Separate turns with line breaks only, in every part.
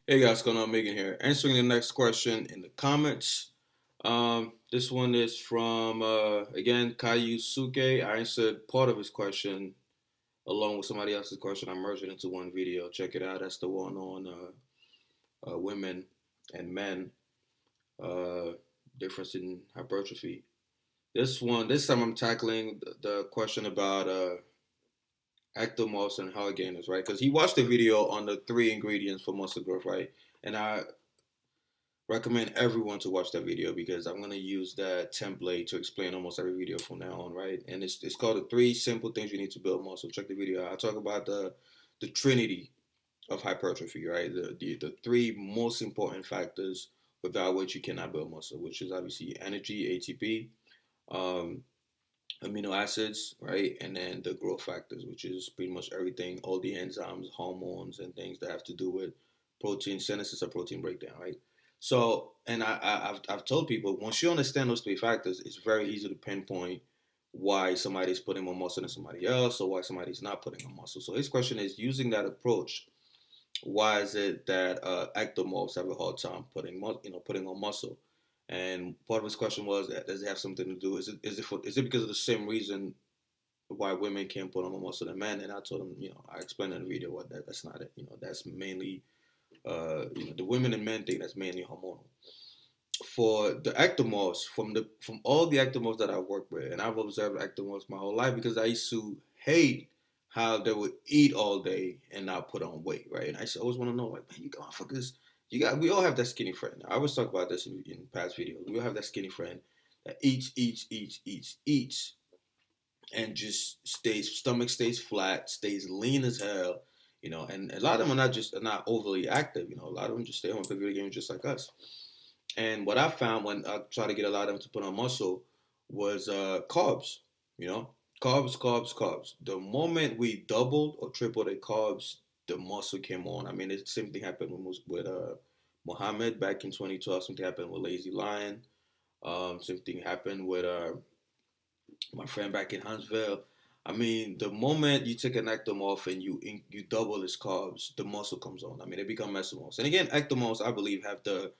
Hey guys, what's going on? Megan here. Answering the next question in the comments. This one is from again Kayu Suke. I answered part of his question along with somebody else's question. I merged it into one video. Check it out. That's the one on women and men uh, difference in hypertrophy. This time I'm tackling the question about ectomorphs and hard gainers, right? Because he watched the video on the three ingredients for muscle growth, right? And I recommend everyone to watch that video because I'm gonna use that template to explain almost every video from now on, right? And it's called the three simple things you need to build muscle. Check the video out. I talk about the trinity of hypertrophy, right? The three most important factors without which you cannot build muscle, which is obviously energy, ATP, um, amino acids, right? And then the growth factors, which is pretty much everything, all the enzymes, hormones, and things that have to do with protein synthesis or protein breakdown, right? So, and I've told people once you understand those three factors, it's very easy to pinpoint why somebody's putting more muscle than somebody else, or why somebody's not putting on muscle. So his question is, using that approach, why is it that ectomorphs have a hard time putting on muscle? And part of his question was, does it have something to do? Is it because of the same reason why women can't put on more muscle than men? And I told him, I explained in the video what that's not it. That's mainly the women and men thing. That's mainly hormonal. For the ectomorphs, from all the ectomorphs that I work with, and I've observed ectomorphs my whole life because I used to hate how they would eat all day and not put on weight, right? And I used to always want to know, like, man, you motherfuckers, we all have that skinny friend. I always talk about this in past videos. We all have that skinny friend that eats, and just stomach stays flat, stays lean as hell, and a lot of them are not overly active, a lot of them just stay home and play video games just like us. And what I found when I try to get a lot of them to put on muscle was carbs. You know, carbs. The moment we doubled or tripled the carbs, the muscle came on. I mean, the same thing happened with Muhammad back in 2012. Something happened with Lazy Lion. Same thing happened with my friend back in Huntsville. I mean, the moment you take an ectomorph and you double its carbs, the muscle comes on. I mean, they become mesomorphs. And again, ectomorphs, I believe, have the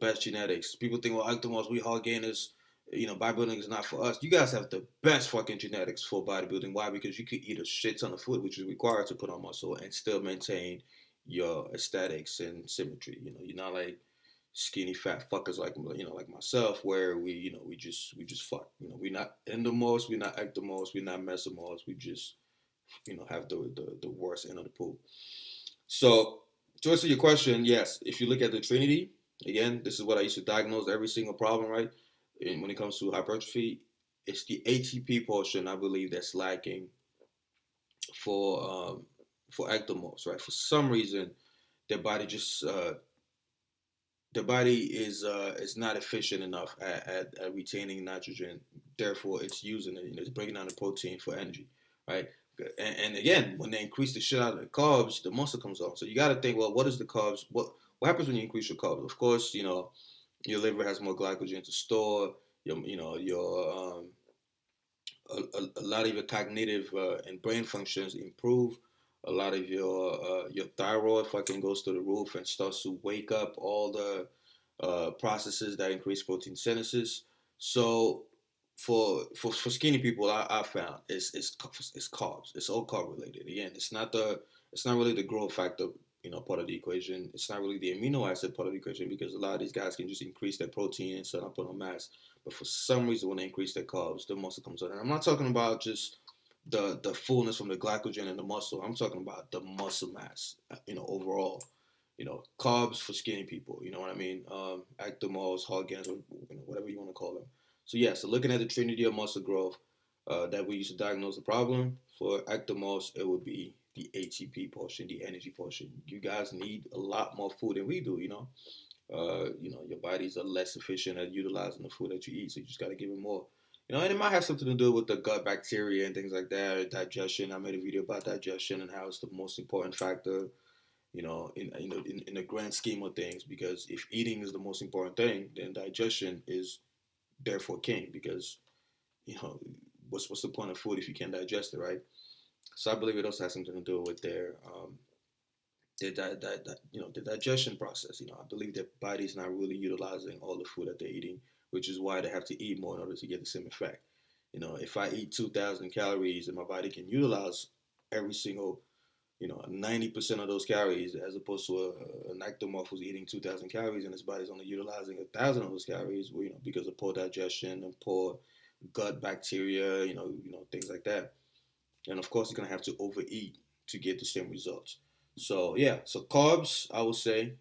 best genetics. People think, well, ectomorphs, we hard gainers, bodybuilding is not for us. You guys have the best fucking genetics for bodybuilding. Why? Because you could eat a shit ton of food, which is required to put on muscle, and still maintain your aesthetics and symmetry. You're not like skinny fat fuckers like myself, where we just fuck. We're not endomorphs, we're not ectomorphs, we're not mesomorphs. We just have the worst end of the pool. So to answer your question, yes, if you look at the Trinity, again, this is what I used to diagnose every single problem, right? And when it comes to hypertrophy, it's the ATP portion I believe that's lacking for for ectomorphs, right? For some reason, their body just the body is not efficient enough at retaining nitrogen. Therefore, it's using it. It's breaking down the protein for energy, right? And again, when they increase the shit out of the carbs, the muscle comes on. So you got to think, well, what is the carbs? What happens when you increase your carbs? Of course, your liver has more glycogen to store. A lot of your cognitive and brain functions improve. A lot of your thyroid fucking goes to the roof and starts to wake up all the processes that increase protein synthesis. So for skinny people, I found it's carbs. It's all carb related. Again, it's not really the growth factor, part of the equation. It's not really the amino acid part of the equation because a lot of these guys can just increase their protein and start put on mass. But for some reason, when they increase their carbs, the muscle comes on. And I'm not talking about just the fullness from the glycogen in the muscle. I'm talking about the muscle mass, overall. Carbs for skinny people. You know what I mean? Ectomorphs, hard gains, or whatever you want to call them. So yeah, so looking at the trinity of muscle growth that we used to diagnose the problem for ectomorphs, it would be the ATP portion, the energy portion. You guys need a lot more food than we do. Your bodies are less efficient at utilizing the food that you eat, so you just got to give it more. And it might have something to do with the gut bacteria and things like that, digestion. I made a video about digestion and how it's the most important factor, in the grand scheme of things. Because if eating is the most important thing, then digestion is therefore king. Because you know, what's the point of food if you can't digest it, right? So I believe it also has something to do with their the digestion process. I believe their body's not really utilizing all the food that they're eating, which is why they have to eat more in order to get the same effect. If I eat 2,000 calories and my body can utilize every single 90% of those calories, as opposed to an ectomorph who's eating 2,000 calories and his body's only utilizing 1,000 of those calories, well, because of poor digestion and poor gut bacteria, things like that. And of course, you're gonna have to overeat to get the same results. So yeah, so carbs, I would say,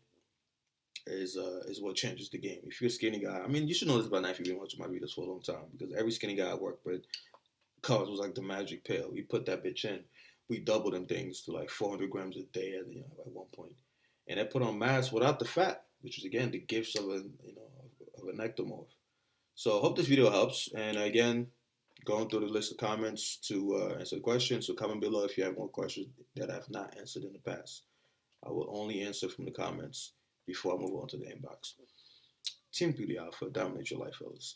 is what changes the game. If you're a skinny guy, I mean, you should know this by now if you've been watching my videos for a long time, because every skinny guy I work with, carbs was like the magic pill. We put that bitch in, we doubled them things to like 400 grams a day at one point, and that put on mass without the fat, which is again the gifts of an ectomorph. So I hope this video helps. And again, going through the list of comments to answer the questions. So comment below if you have more questions that I've not answered in the past. I will only answer from the comments before I move on to the inbox. Team 3 Alpha, dominate your life, fellas.